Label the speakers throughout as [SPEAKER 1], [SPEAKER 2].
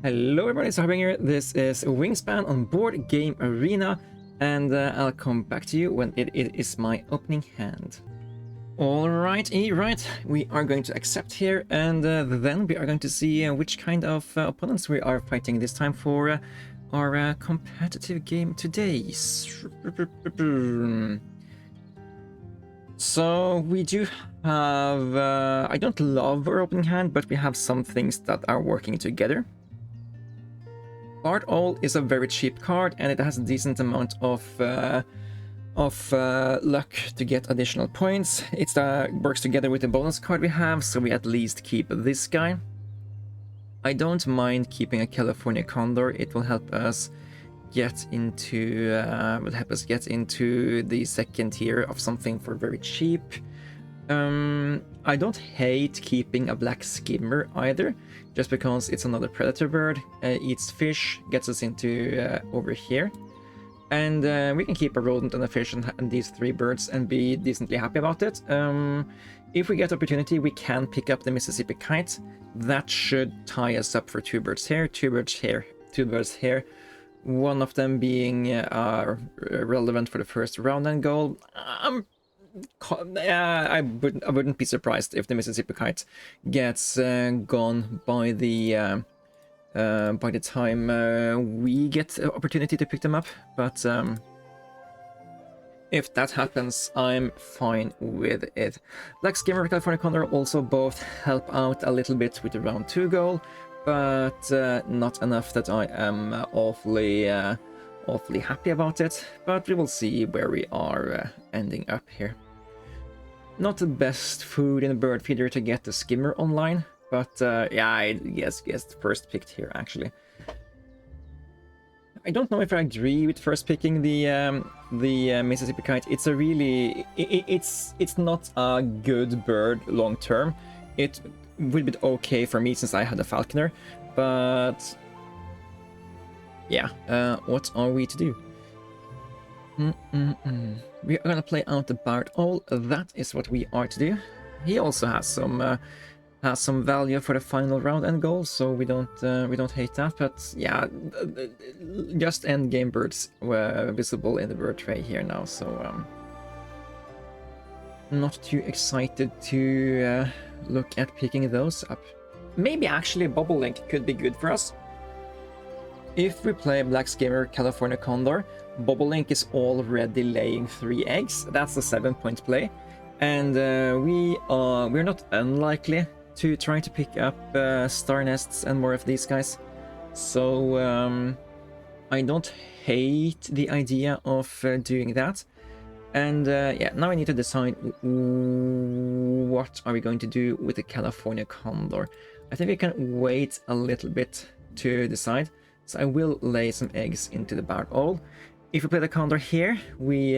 [SPEAKER 1] Hello everybody, it's Harbinger. This is Wingspan on Board Game Arena, and I'll come back to you when it is my opening hand. Alright, we are going to accept here, and then we are going to see which kind of opponents we are fighting this time for our competitive game today. So we do have, I don't love our opening hand, but we have some things that are working together. Bard All is a very cheap card, and it has a decent amount of luck to get additional points. It works together with the bonus card we have, so we at least keep this guy. I don't mind keeping a California Condor. It will help us get into the second tier of something for very cheap. I don't hate keeping a black skimmer either, just because it's another predator bird, eats fish, gets us into over here. And we can keep a rodent and a fish and these three birds and be decently happy about it. If we get opportunity, we can pick up the Mississippi Kite. That should tie us up for two birds here, two birds here, two birds here. One of them being relevant for the first round and goal. I wouldn't be surprised if the Mississippi Kite gets gone by the time we get opportunity to pick them up, but if that happens, I'm fine with it. Black Skimmer and California Condor also both help out a little bit with the round 2 goal, but not enough that I am awfully happy about it. But we will see where we are ending up here. Not the best food in a bird feeder to get the skimmer online, but yeah, I guess first picked here actually. I don't know if I agree with first picking the Mississippi Kite. It's a really it's not a good bird long term. It would be okay for me since I had a Falconer, but yeah, what are we to do? We are gonna play out the Bard All. That is what we are to do. He also has some value for the final round and goal, so we don't hate that. But yeah, just end game birds were visible in the bird tray here now, so not too excited to look at picking those up. Maybe actually Bubble Link could be good for us. If we play Black Skimmer, California Condor, Bubble Link is already laying 3 eggs. That's a 7-point play, and we're not unlikely to try to pick up star nests and more of these guys. So I don't hate the idea of doing that. And yeah, now I need to decide what are we going to do with the California Condor. I think we can wait a little bit to decide. So I will lay some eggs into the Bard All. If we play the Condor here, we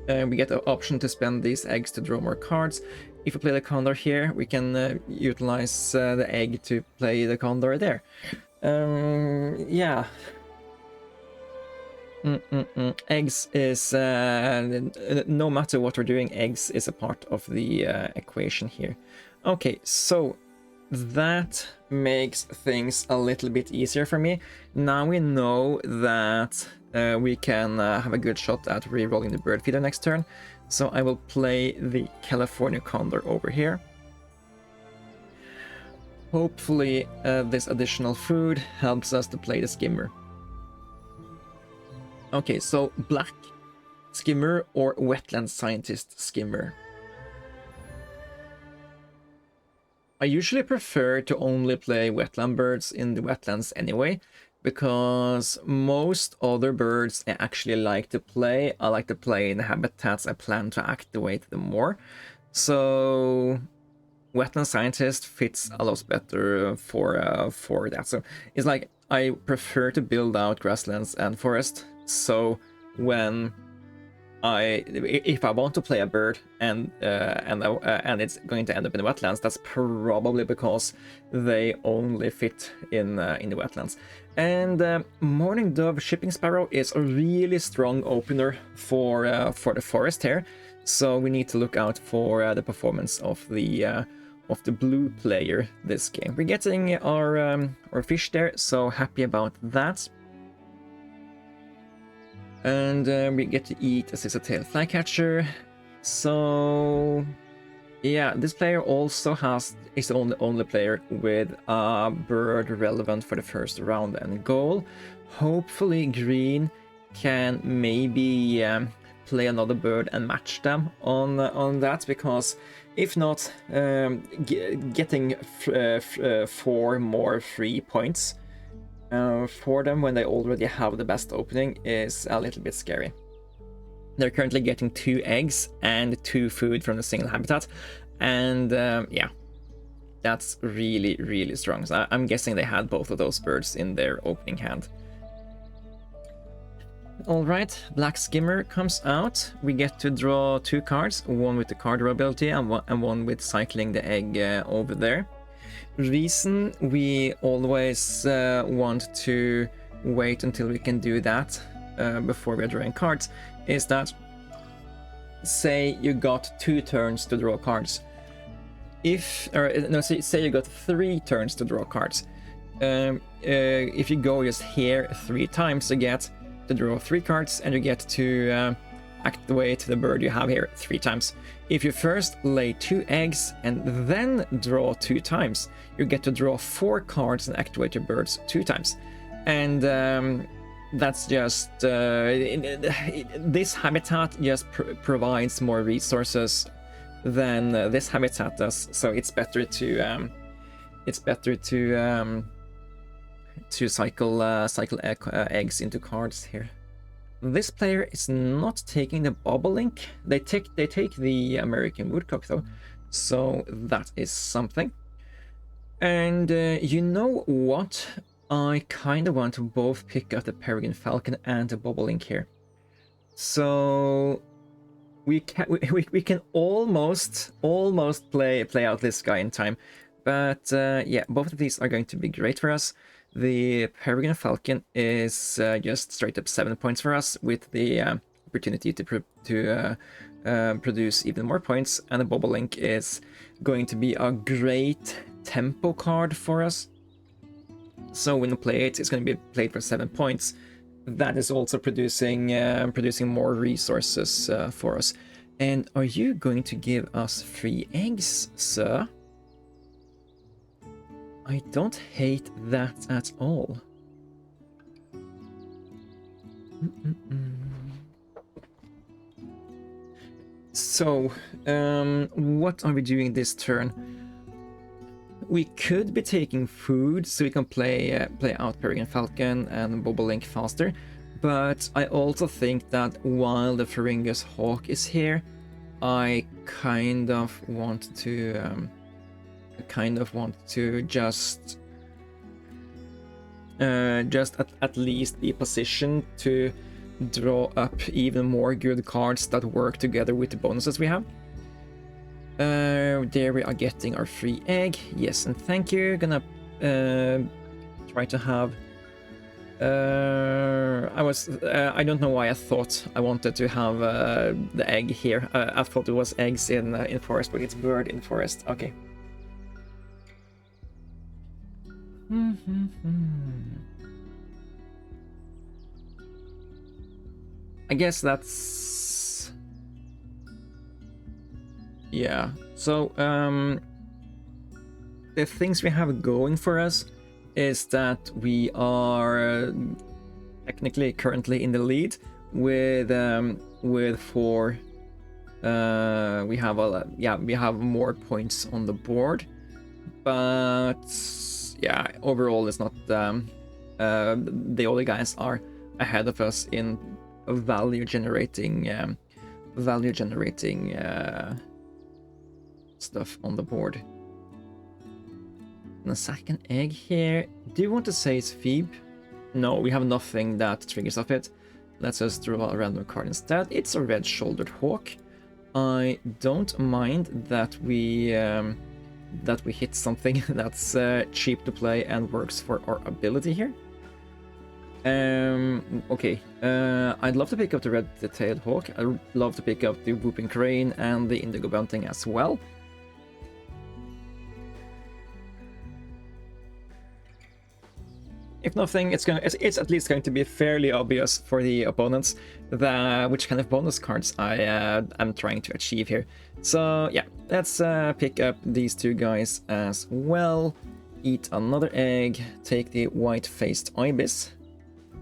[SPEAKER 1] get the option to spend these eggs to draw more cards. If we play the Condor here, we can utilize the egg to play the Condor there. Yeah. Eggs is, no matter what we're doing, eggs is a part of the equation here. Okay, so that makes things a little bit easier for me. Now we know that we can have a good shot at re-rolling the bird feeder next turn. So I will play the California Condor over here. Hopefully this additional food helps us to play the skimmer. Okay, so Black Skimmer or Wetland Scientist Skimmer. I usually prefer to only play wetland birds in the wetlands anyway, because most other birds I actually like to play. I like to play in the habitats I plan to activate them more. So Wetland Scientist fits a lot better for that. So it's like I prefer to build out grasslands and forest. So when if I want to play a bird and it's going to end up in the wetlands, that's probably because they only fit in the wetlands. And Morning Dove Shipping Sparrow is a really strong opener for the forest here, so we need to look out for the performance of the of the blue player this game. We're getting our fish there, so happy about that. And we get to eat a scissor-tailed flycatcher. So yeah, this player also is the only player with a bird relevant for the first round and goal. Hopefully green can maybe play another bird and match them on that, because if not, getting 4 more free points for them when they already have the best opening is a little bit scary. They're currently getting 2 eggs and 2 food from the single habitat, and yeah, that's really, really strong. So I'm guessing they had both of those birds in their opening hand. Alright, Black Skimmer comes out. We get to draw 2 cards, one with the card ability and one with cycling the egg over there. Reason we always want to wait until we can do that before we're drawing cards is that, say you got 2 turns to draw cards. Say you got 3 turns to draw cards. If you go just here 3 times, you get to draw 3 cards, and you get to activate the bird you have here 3 times. If you first lay 2 eggs and then draw 2 times, you get to draw 4 cards and activate your birds 2 times. And that's just this habitat just provides more resources than this habitat does, so it's better to cycle eggs into cards here. This player is not taking the bobolink. They take the American woodcock though, so that is something. And you know what? I kind of want to both pick up the peregrine falcon and the bobolink here. So we can almost play out this guy in time, but yeah, both of these are going to be great for us. The peregrine falcon is just straight up 7 points for us, with the opportunity to produce even more points, and the bobolink is going to be a great tempo card for us. So when we play it, it's going to be played for 7 points. That is also producing more resources for us. And are you going to give us 3 eggs, sir? I don't hate that at all. So, what are we doing this turn? We could be taking food so we can play out Peregrine Falcon and Bobolink faster, but I also think that while the Pharyngus Hawk is here, I kind of want to just at least be positioned to draw up even more good cards that work together with the bonuses we have. There we are getting our free egg. Yes, and thank you. Gonna try to have. I don't know why I thought I wanted to have the egg here. I thought it was eggs in forest, but it's bird in forest. Okay. I guess that's... yeah, so the things we have going for us is that we are technically currently in the lead with 4. We have more points on the board, but yeah, overall it's not the other guys are ahead of us in value generating stuff on the board. And a second egg here. Do you want to say it's Phoebe? No, we have nothing that triggers off it. Let's just draw a random card instead. It's a red-shouldered hawk. I don't mind that we hit something that's cheap to play and works for our ability here. Okay, I'd love to pick up the red-tailed hawk. I'd love to pick up the whooping crane and the indigo bunting as well. If nothing, it's at least going to be fairly obvious for the opponents which kind of bonus cards I'm trying to achieve here. So yeah, let's pick up these two guys as well. Eat another egg, take the white-faced ibis,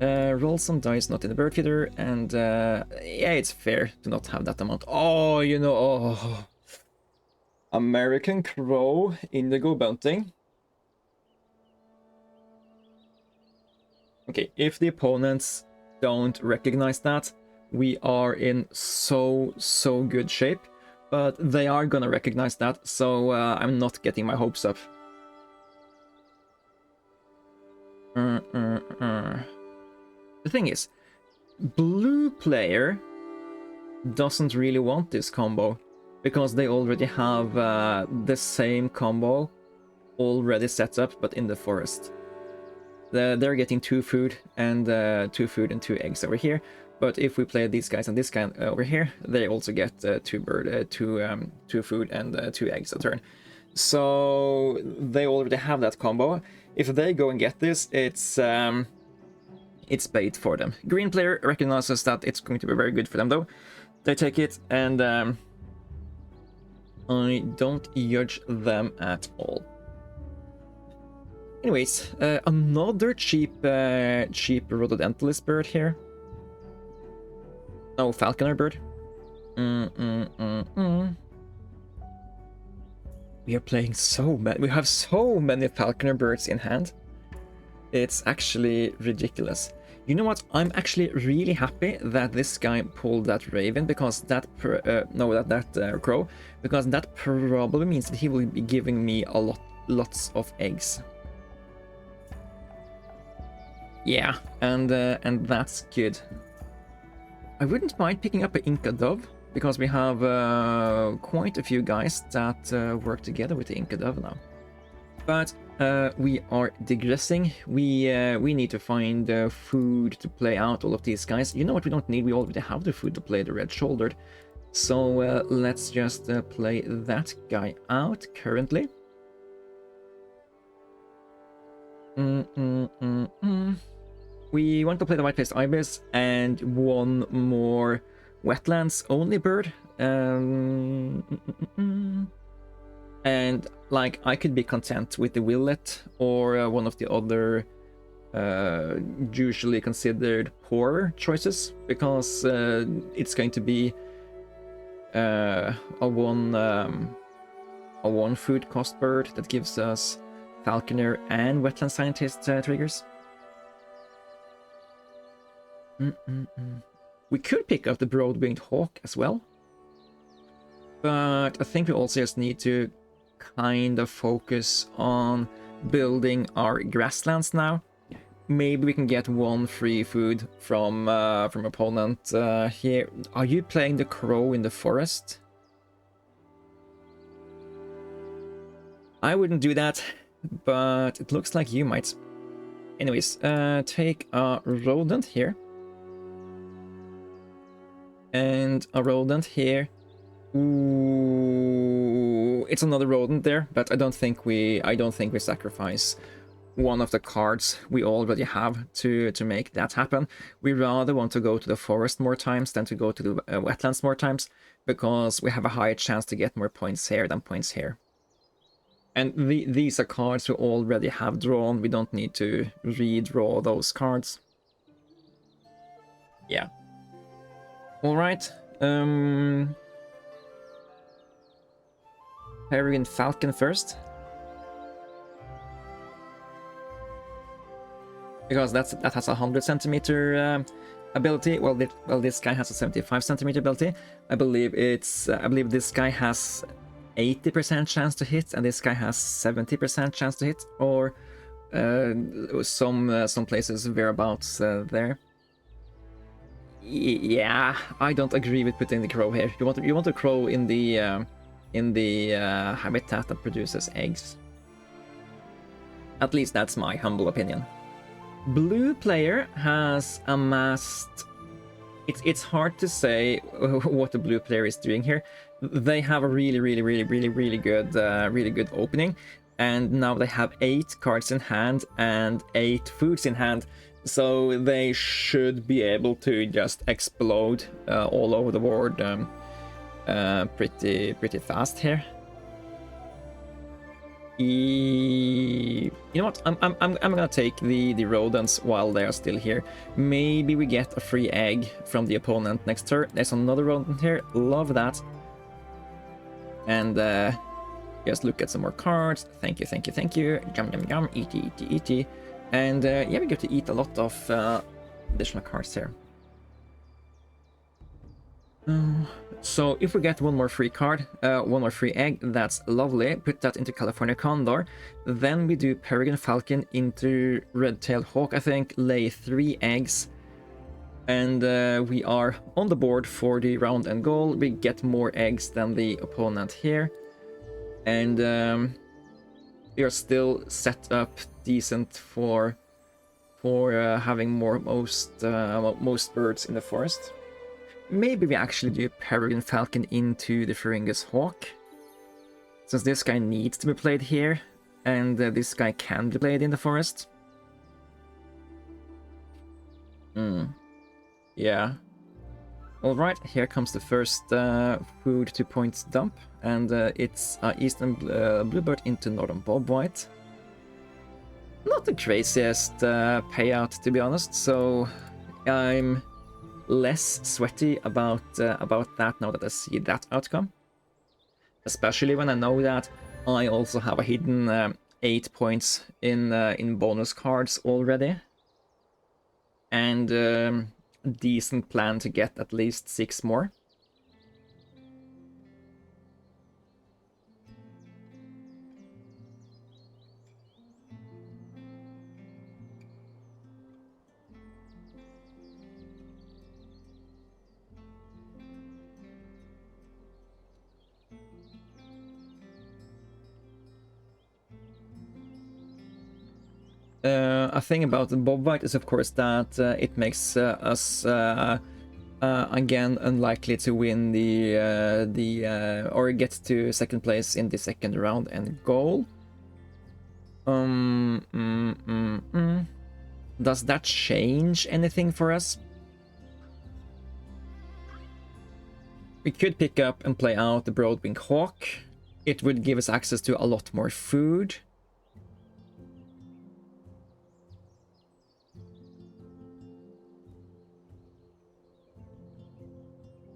[SPEAKER 1] roll some dice not in the bird feeder, and yeah, it's fair to not have that amount. Oh, you know, oh. American Crow, Indigo Bunting. Okay, if the opponents don't recognize that, we are in so good shape, but they are gonna recognize that, so I'm not getting my hopes up. The thing is, blue player doesn't really want this combo because they already have the same combo already set up, but in the forest. They're getting 2 food and 2 eggs over here, but if we play these guys and this guy over here, they also get 2 food and 2 eggs a turn. So they already have that combo. If they go and get this, it's bait for them. Green player recognizes that it's going to be very good for them though. They take it, and I don't judge them at all. Anyways, another cheap rhododentalist bird here. No, falconer bird. We are playing so many. We have so many falconer birds in hand. It's actually ridiculous. You know what? I'm actually really happy that this guy pulled that raven, because that crow, because that probably means that he will be giving me lots of eggs. Yeah, and that's good. I wouldn't mind picking up an Inca dove, because we have quite a few guys that work together with the Inca dove now. But we are digressing. We need to find food to play out all of these guys. You know what we don't need? We already have the food to play the red-shouldered. So let's just play that guy out currently. We want to play the white-faced ibis and one more wetlands only bird. And like, I could be content with the willet or one of the other usually considered poorer choices, because it's going to be a one food cost bird that gives us falconer and wetland scientist triggers. We could pick up the broad-winged hawk as well, but I think we also just need to kind of focus on building our grasslands now. Maybe we can get one free food from opponent here. Are you playing the crow in the forest? I wouldn't do that, but it looks like you might. Anyways, take a rodent here. And a rodent here. Ooh, it's another rodent there, but I don't think we sacrifice one of the cards we already have to make that happen. We rather want to go to the forest more times than to go to the wetlands more times, because we have a higher chance to get more points here than points here. And these are cards we already have drawn. We don't need to redraw those cards. Yeah. Alright. Peregrine Falcon first. Because that has a 100 centimeter ability. Well, this guy has a 75 centimeter ability. I believe this guy has 80% chance to hit, and this guy has 70% chance to hit, or some places whereabouts there. Yeah, I don't agree with putting the crow here. You want a crow in the habitat that produces eggs. At least that's my humble opinion. Blue player has amassed. It's hard to say what the blue player is doing here. They have a really good opening. and now they have 8 cards in hand and 8 foods in hand, so they should be able to just explode all over the board pretty fast here. You know what? I'm gonna take the rodents while they are still here. Maybe we get a free egg from the opponent next turn. There's another rodent here. Love that. And just look at some more cards. Thank you, thank you, thank you. Yum yum yum. Eaty, eaty, eaty. And yeah, we get to eat a lot of additional cards here. So if we get one more free card, one more free egg, that's lovely. Put that into California Condor. Then we do Peregrine Falcon into Red-tailed Hawk, I think. Lay 3 eggs. And we are on the board for the round and goal. We get more eggs than the opponent here. And we are still set up decent for having most birds in the forest. Maybe we actually do Peregrine Falcon into the Ferringus Hawk, since this guy needs to be played here, and this guy can be played in the forest. Yeah. Alright, here comes the first food 2 points dump, and it's Eastern Bluebird into Northern Bobwhite. Not the craziest payout, to be honest, so I'm less sweaty about that now that I see that outcome. Especially when I know that I also have a hidden 8 points in bonus cards already. And a decent plan to get at least 6 more. A thing about the Bobwhite is, of course, that it makes us again unlikely to win or get to second place in the second round and goal. Does that change anything for us? We could pick up and play out the Broadwing Hawk. It would give us access to a lot more food.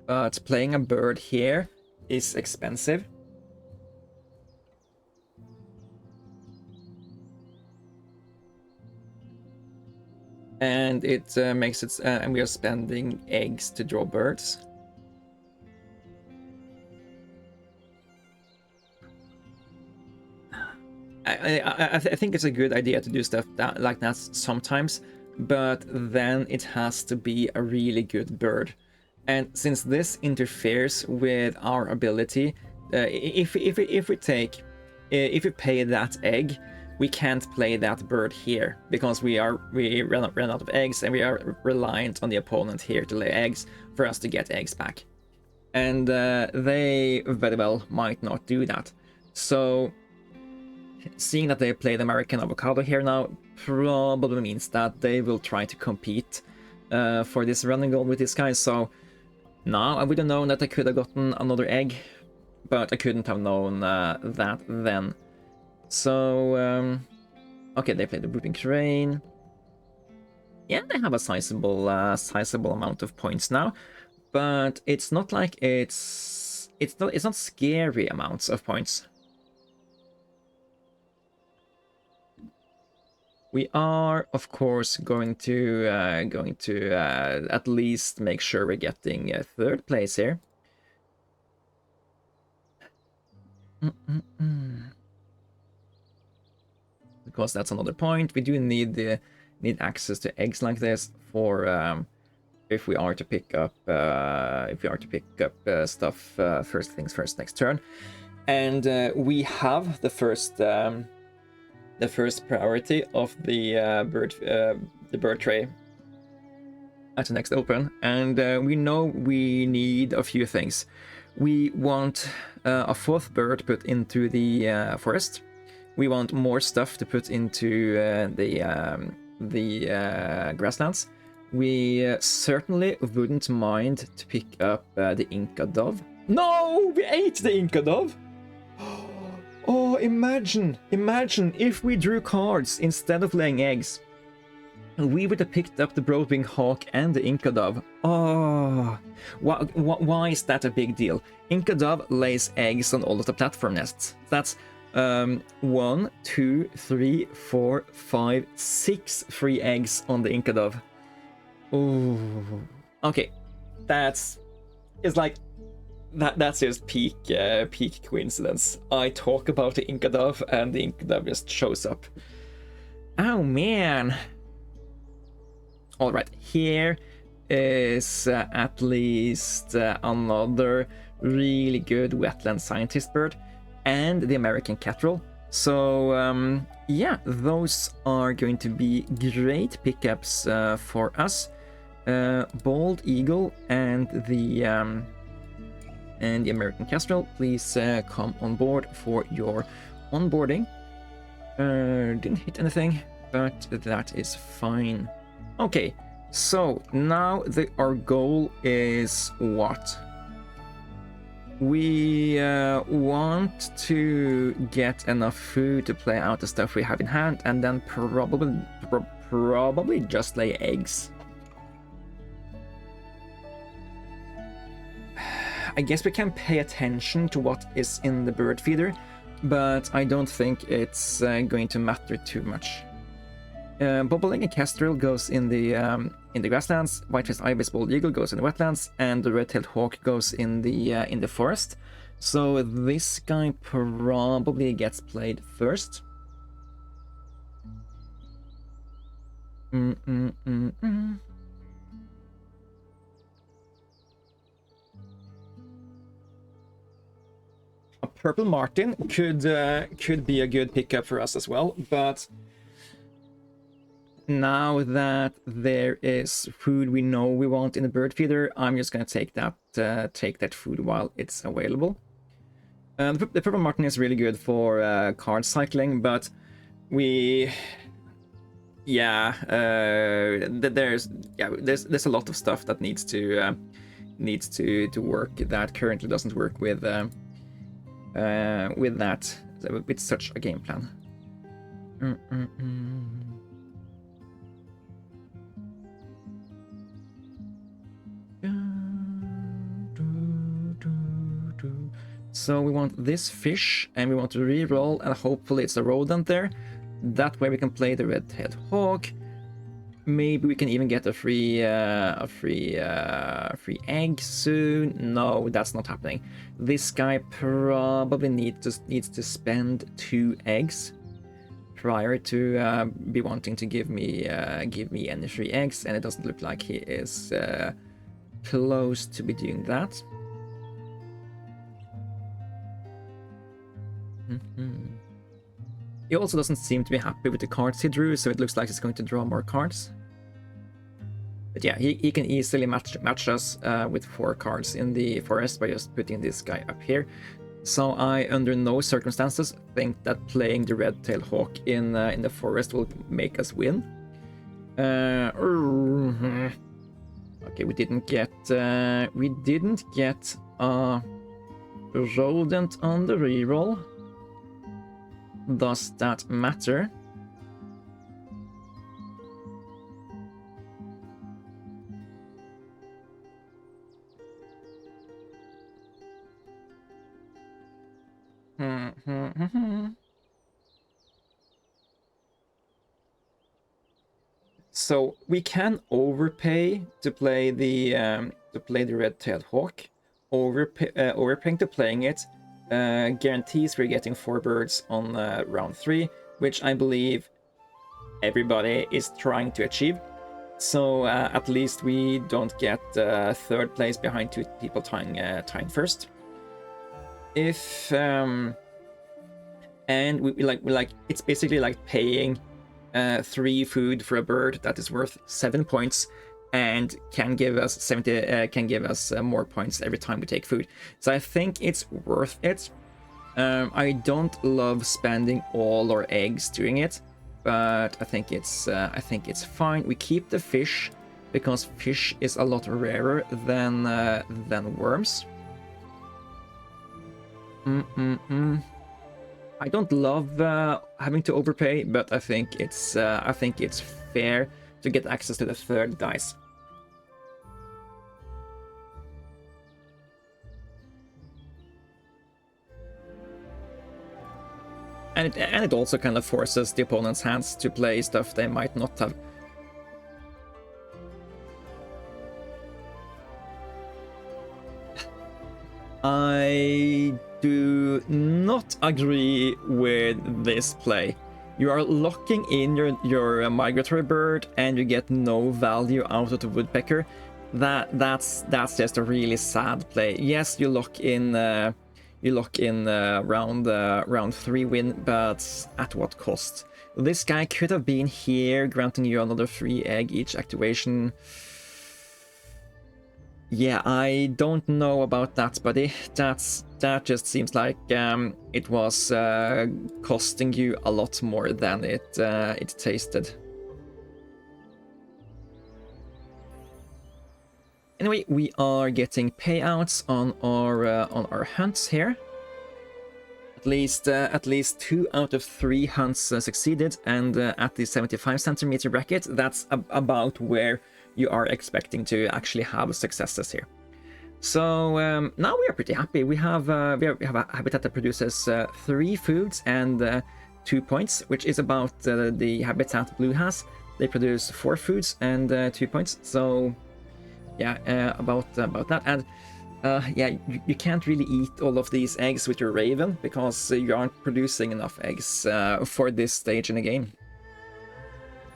[SPEAKER 1] But playing a bird here is expensive. And it makes it, and we are spending eggs to draw birds. I think it's a good idea to do stuff like that sometimes, but then it has to be a really good bird. And since this interferes with our ability, if we pay that egg, we can't play that bird here because we run out of eggs, and we are reliant on the opponent here to lay eggs for us to get eggs back. And they very well might not do that. So seeing that they played American Avocado here now probably means that they will try to compete for this running goal with this guy. So now I would have known that I could have gotten another egg, but I couldn't have known that then. So okay, they played the Whooping Crane. Yeah, they have a sizable amount of points now, but it's not like it's not scary amounts of points. We are, of course, going to at least make sure we're getting third place here. Because that's another point. We do need access to eggs like this for if we are to pick up stuff first things first next turn. And we have the first priority of the bird tray at the next open, and we know we need a few things. We want a 4th bird put into the forest. We want more stuff to put into the grasslands. We certainly wouldn't mind to pick up the Inca dove. No, we ate the Inca dove. Oh, imagine if we drew cards instead of laying eggs. We would have picked up the broad-winged hawk and the Inca dove. Oh, why is that a big deal? Inca dove lays eggs on all of the platform nests. That's 1, 2, 3, 4, 5, 6 free eggs on the Inca dove. Oh, okay, that's just peak coincidence. I talk about the Inca dove and the Inca dove just shows up. Oh man. All right, here is at least another really good wetland scientist bird, and the American catrel. So yeah, those are going to be great pickups for us. Bald eagle and the American castrel, please come on board for your onboarding. Didn't hit anything, but that is fine. Okay, so now our goal is what? We want to get enough food to play out the stuff we have in hand, and then probably just lay eggs. I guess we can pay attention to what is in the bird feeder, but I don't think it's going to matter too much. Bobolink and kestrel goes in the grasslands. White-faced ibis bald eagle goes in the wetlands, and the red-tailed hawk goes in the forest. So this guy probably gets played first. A purple martin could be a good pickup for us as well, but now that there is food we know we want in the bird feeder, I'm just gonna take that food while it's available. The purple martin is really good for card cycling, but there's a lot of stuff that needs to work that currently doesn't work with such a game plan. So we want this fish, and we want to re-roll, and hopefully it's a rodent there. That way we can play the red-tailed hawk. Maybe we can even get a free egg soon. No, that's not happening. This guy probably needs to spend 2 eggs prior to be wanting to give me any free eggs, and it doesn't look like he is close to be doing that. He also doesn't seem to be happy with the cards he drew, so it looks like he's going to draw more cards. But yeah, he can easily match us with 4 cards in the forest by just putting this guy up here. So I, under no circumstances, think that playing the red-tailed hawk in the forest will make us win. Okay, we didn't get a rodent on the reroll. Does that matter? So we can overpay to play the red-tailed hawk. Overpaying to playing it guarantees we're getting 4 birds on round 3, which I believe everybody is trying to achieve. So at least we don't get 3rd place behind 2 people tying first. If and we like it's basically like paying 3 food for a bird that is worth 7 points and can give us more points every time we take food. So I think it's worth it. I don't love spending all our eggs doing it, but I think it's fine. We keep the fish because fish is a lot rarer than worms. I don't love having to overpay, but I think it's fair to get access to the third dice. And it also kind of forces the opponent's hands to play stuff they might not have. I do not agree with this play. You are locking in your migratory bird and you get no value out of the woodpecker. That's just a really sad play. Yes, you lock in round 3 win, but at what cost? This guy could have been here, granting you another free egg each activation. Yeah, I don't know about that, buddy. That just seems like it was costing you a lot more than it tasted. Anyway, we are getting payouts on our hunts here. At least 2 out of 3 hunts succeeded, and at the 75 centimeter bracket, that's about where you are expecting to actually have successes here. So now we are pretty happy. We have a habitat that produces 3 foods and 2 points, which is about the habitat Blue has. They produce 4 foods and 2 points. So yeah, about that. And yeah, you can't really eat all of these eggs with your raven because you aren't producing enough eggs for this stage in the game.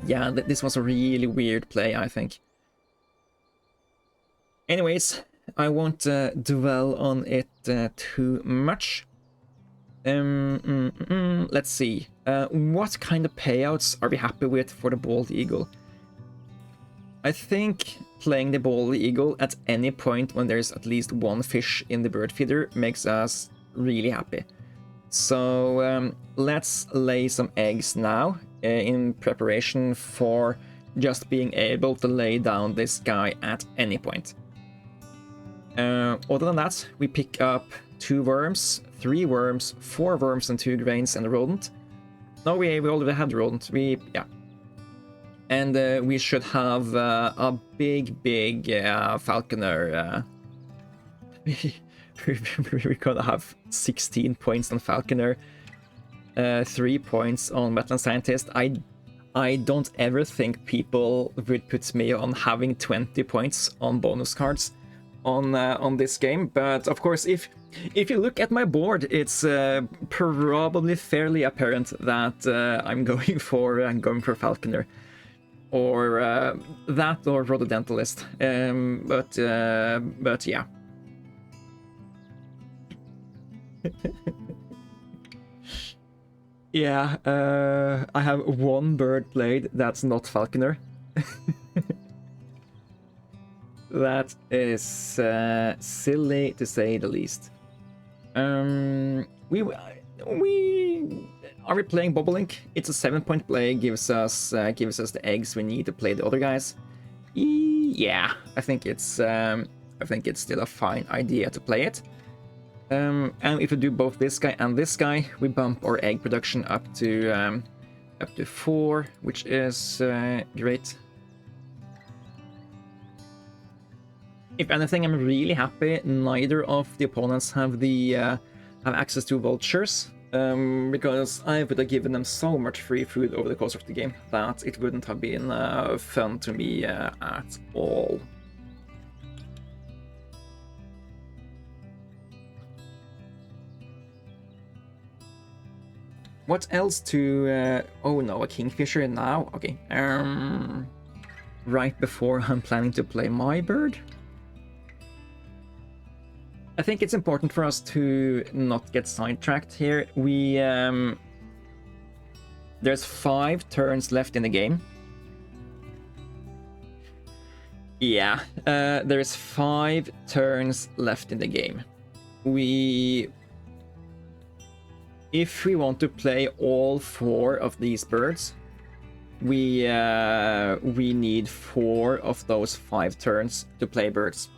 [SPEAKER 1] Yeah, this was a really weird play, I think. Anyways, I won't dwell on it too much. Let's see. What kind of payouts are we happy with for the bald eagle? I think playing the bald eagle at any point when there's at least 1 fish in the bird feeder makes us really happy. So let's lay some eggs now in preparation for just being able to lay down this guy at any point. Other than that, we pick up 2 worms, 3 worms, 4 worms and 2 grains and a rodent. No, we already had the rodent. Yeah. And we should have a big Falconer. We're gonna have 16 points on Falconer, 3 points on Wetland Scientist. I don't ever think people would put me on having 20 points on bonus cards on this game, but of course, if you look at my board, it's probably fairly apparent that I'm going for Falconer, or that or Rhododentalist. But yeah. Yeah, I have 1 bird played that's not Falconer. That is silly to say the least. Are we playing Bobolink? It's a 7-point play, gives us the eggs we need to play the other guys. Yeah, I think it's still a fine idea to play it. And if we do both this guy and this guy, we bump our egg production up to 4, which is great. If anything, I'm really happy neither of the opponents have access to vultures, because I would have given them so much free food over the course of the game that it wouldn't have been fun to me at all. What else to... oh no, a kingfisher now? Okay. Right before I'm planning to play my bird? I think it's important for us to not get sidetracked here. There's 5 turns left in the game. Yeah, there's 5 turns left in the game. if we want to play all 4 of these birds, we need 4 of those 5 turns to play birds.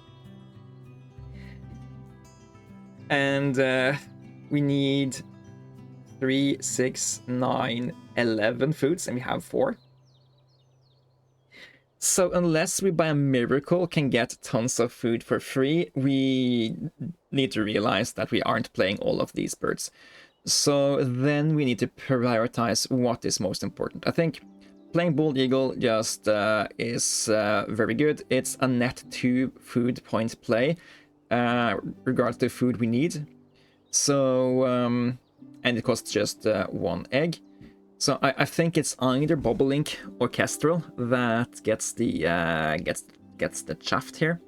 [SPEAKER 1] And we need 3, 6, 9, 11 foods, and we have 4. So unless we by a miracle can get tons of food for free, we need to realize that we aren't playing all of these birds. So then we need to prioritize what is most important. I think playing Bald Eagle just is very good. It's a net 2 food point play, regardless of the food we need. So, and it costs just 1 egg. So I think it's either Bobolink or Kestrel that gets the shaft here,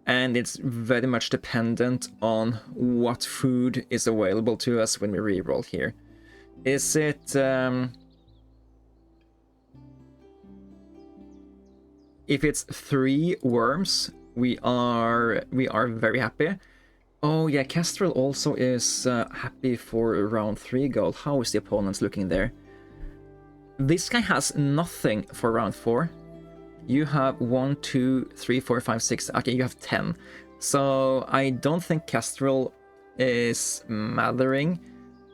[SPEAKER 1] and it's very much dependent on what food is available to us when we reroll here. Is it if it's 3 worms, we are very happy. Oh yeah, Kestrel also is happy for round 3 gold. How is the opponents looking there? This guy has nothing for round 4. You have 1, 2, 3, 4, 5, 6. Okay, you have 10. So I don't think Kestrel is mattering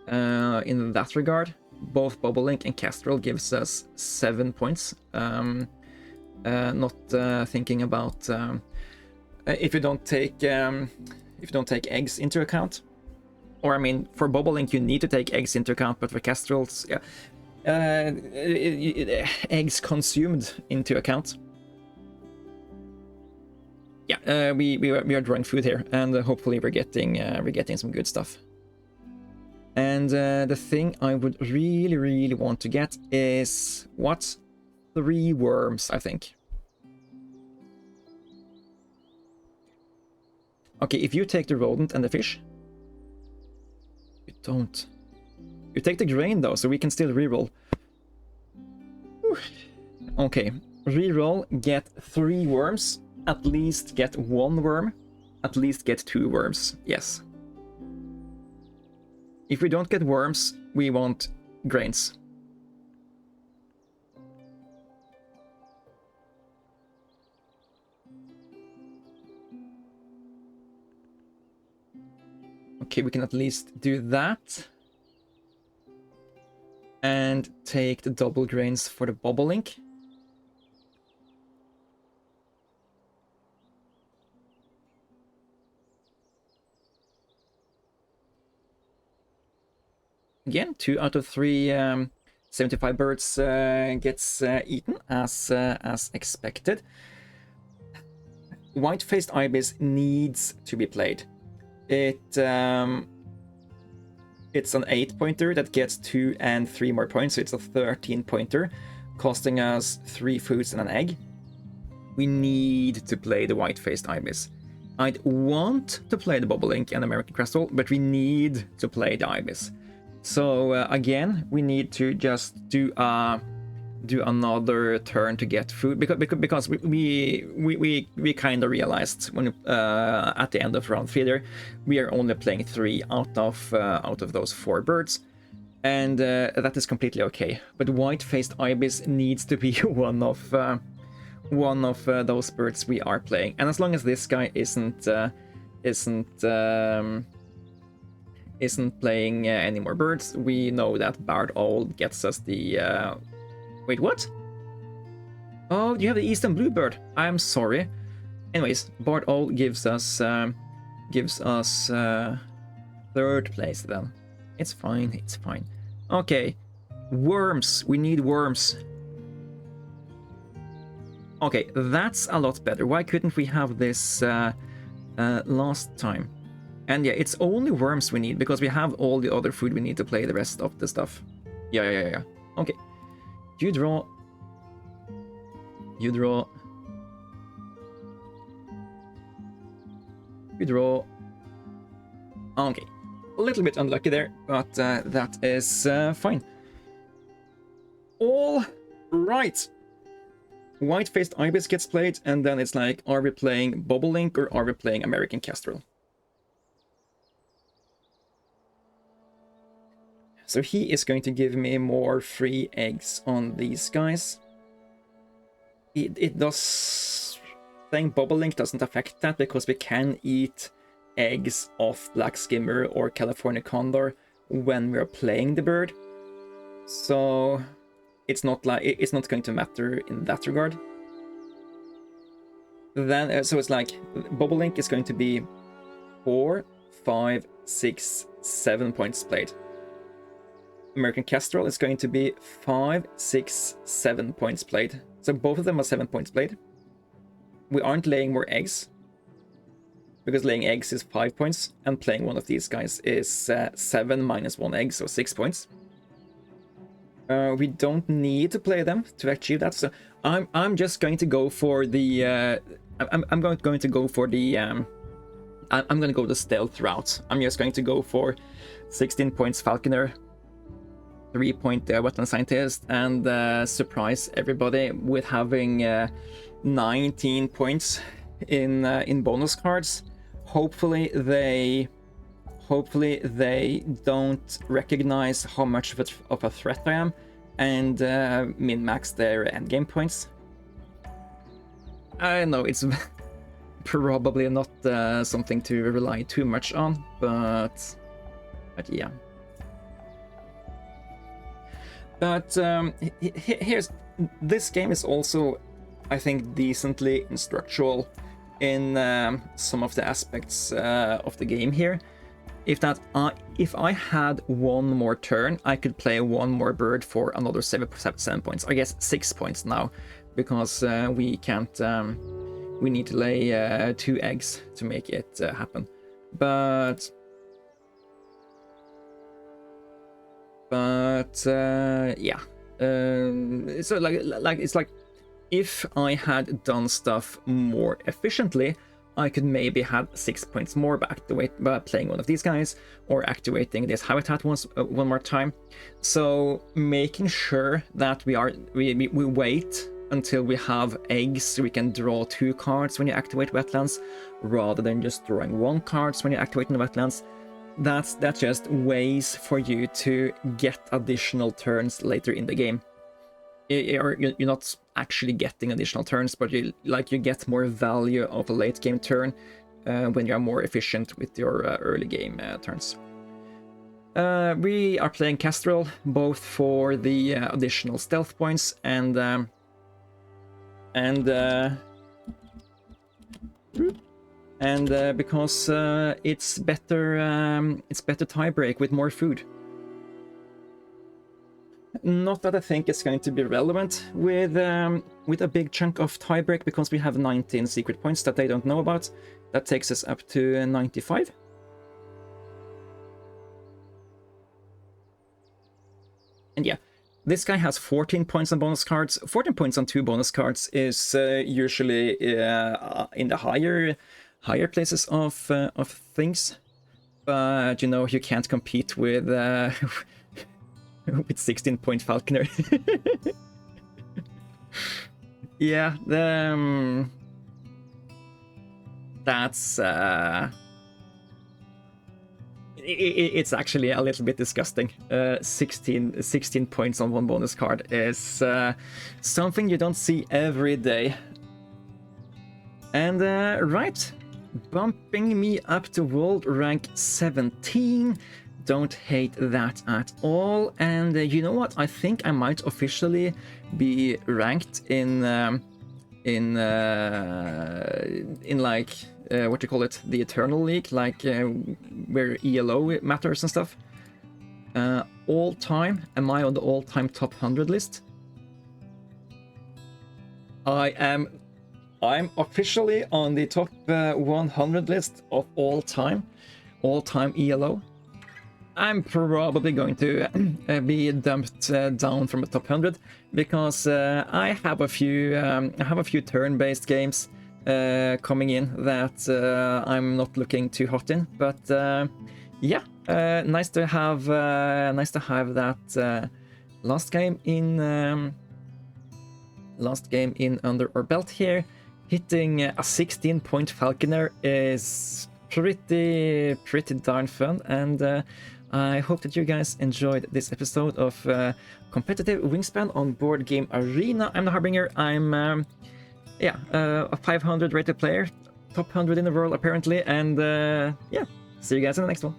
[SPEAKER 1] in that regard. Both Bobolink and Kestrel gives us 7 points. Not thinking about if you don't take eggs into account. Or I mean, for Bobolink you need to take eggs into account, but for Kestrels, yeah. Eggs consumed into account. Yeah, we are drawing food here, and hopefully we're getting some good stuff. And the thing I would really want to get is what? 3 worms, I think. Okay, if you take the rodent and the fish, you don't. You take the grain though, so we can still reroll. Okay, reroll, get 3 worms, at least get 1 worm, at least get 2 worms, yes. If we don't get worms, we want grains. Okay, we can at least do that. And take the double grains for the Bobolink. Again, 2 out of 3 75 birds gets eaten as expected. White-faced ibis needs to be played. It's an 8-pointer that gets 2 and 3 more points, so it's a 13-pointer, costing us 3 foods and an egg. We need to play the white-faced ibis. I'd want to play the Bobolink and American Kestrel, but we need to play the ibis. So again, we need to just do another turn to get food, because we kind of realized when at the end of round 3 there, we are only playing 3 out of those 4 birds, and that is completely okay. But white-faced ibis needs to be one of those birds we are playing, and as long as this guy isn't playing any more birds, we know that Bard Owl gets us the wait, what? Oh, you have the Eastern Bluebird. I'm sorry. Anyways, Bard Owl gives us 3rd place then. It's fine, it's fine. Okay, worms. We need worms. Okay, that's a lot better. Why couldn't we have this last time? And yeah, it's only worms we need, because we have all the other food we need to play the rest of the stuff. Yeah. Okay. You draw. You draw. You draw. Okay. A little bit unlucky there, but that is fine. All right. White-faced ibis gets played, and then it's like, are we playing Bobolink or are we playing American Kestrel? So he is going to give me more free eggs on these guys. It does... Playing Bobolink doesn't affect that because we can eat eggs off Black Skimmer or California Condor when we're playing the bird. So it's not going to matter in that regard. Then so it's like Bobolink is going to be 4, 5, 6, 7 points played. American Kestrel is going to be 5, 6, 7 points played. So both of them are 7 points played. We aren't laying more eggs, because laying eggs is 5 points, and playing one of these guys is 7 minus 1 egg, so 6 points. We don't need to play them to achieve that, so I'm just going to go for the I'm going to go for the I'm going to go the stealth route. I'm just going to go for 16 points Falconer, 3-point Wetland Scientist, and surprise everybody with having 19 points in bonus cards. Hopefully they don't recognize how much of a threat I am and min-max their endgame points. I know it's probably not something to rely too much on, but yeah. But here's... This game is also, I think, decently instructional in some of the aspects of the game here. If I had one more turn, I could play one more bird for another 7 points. I guess 6 points now, because we can't... we need to lay 2 eggs to make it happen. But yeah. So it's like if I had done stuff more efficiently, I could maybe have 6 points more back by playing one of these guys or activating this habitat one more time. So making sure that we wait until we have eggs so we can draw 2 cards when you activate wetlands, rather than just drawing 1 card when you activate in the wetlands. That's just ways for you to get additional turns later in the game. You're not actually getting additional turns, but you get more value of a late game turn when you are more efficient with your early game turns. We are playing Kestrel both for the additional stealth points and because it's better tiebreak with more food. Not that I think it's going to be relevant with a big chunk of tiebreak, because we have 19 secret points that they don't know about. That takes us up to 95. And yeah, this guy has 14 points on bonus cards. 14 points on 2 bonus cards is usually in the higher places of things, but you know, you can't compete with with 16-point Falconer. Yeah, that's it's actually a little bit disgusting. 16 points on 1 bonus card is something you don't see every day. And right, bumping me up to world rank 17. Don't hate that at all. And you know what? I think I might officially be ranked in like what you call it, the Eternal League, like where ELO matters and stuff. All time, am I on the all-time top 100 list? I'm officially on the top 100 list of all time ELO. I'm probably going to be dumped down from the top 100 because I have a few turn-based games coming in that I'm not looking too hot in. But yeah, nice to have that last game in under our belt here. Hitting a 16-point Falconer is pretty darn fun, and I hope that you guys enjoyed this episode of competitive Wingspan on Board Game Arena. I'm the Harbinger. I'm a 500 rated player, top 100 in the world apparently, and yeah, see you guys in the next one.